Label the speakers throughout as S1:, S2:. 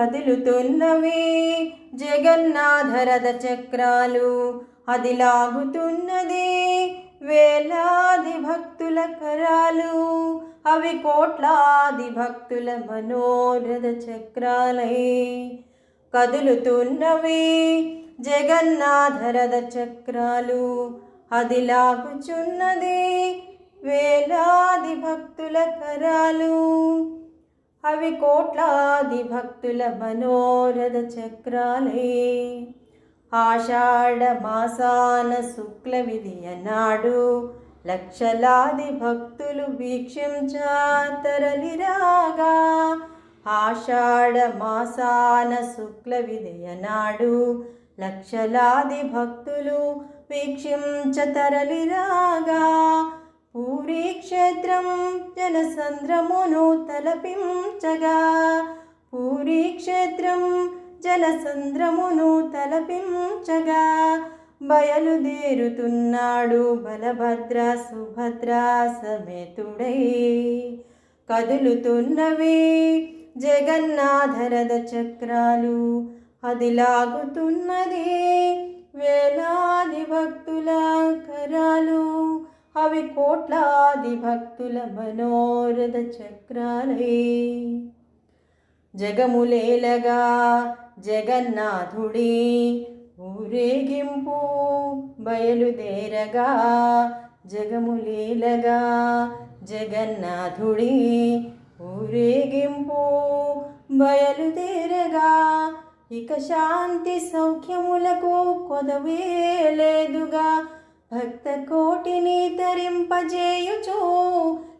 S1: కదులుతున్నవి జగన్నాథ రథ చక్రాలు, అది లాగుతున్నది వేలాది భక్తుల కరాలు. అవి కోట్లాది భక్తుల మనోరథ చక్రాలై కదులుతున్నవి జగన్నాథ రథ చక్రాలు, అది లాగుచున్నది వేలాది భక్తుల కరాలు. అవి కోట్లాది భక్తుల మనోరథ చక్రాలే. ఆషాఢ మాసాన శుక్ల విధియ నాడు లక్షలాది భక్తులు వీక్షించా తరలిరాగా. ఆషాఢ మాసాన శుక్ల విధియ నాడు లక్షలాది భక్తులు వీక్షించ తరలిరాగా. పూరీ క్షేత్రం జనసంద్రమును తలపించగా, పూరీ క్షేత్రం జనసంద్రమును తలపించగా. బయలుదేరుతున్నాడు బలభద్ర సుభద్ర సమేతుడై, కదులుతున్నవి జగన్నాథ రథ చక్రాలు, అది లాగుతున్నది వేలాది భక్తుల కరాలు. అవి కోట్లాది భక్తుల మనోరథ చక్రాలే. జగములేలగా జగన్నాథుడి ఊరేగింపు బయలుదేరగా. జగములేలగా జగన్నాథుడి ఊరేగింపు బయలుదేరగా. ఇక శాంతి సౌఖ్యములకు కొదవే లేదుగా. భక్త కోటిని తరింపజేయుచు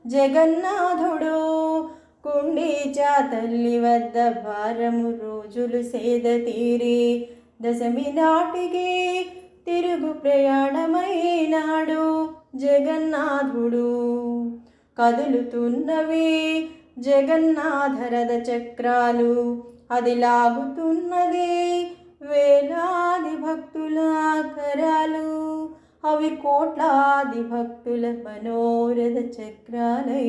S1: జగన్నాథుడు కుండీచా తల్లి వద్ద భారము రోజులు సేద తీరి. దశమి నాటికి తిరుగు ప్రయాణమైనాడు జగన్నాథుడు. కదులుతున్నవి జగన్నాథ రథ చక్రాలు, అది లాగుతున్నది వేలాది భక్తుల కరాలు. అవి కోట్లాది భక్తుల మనోరథ చక్రాలై.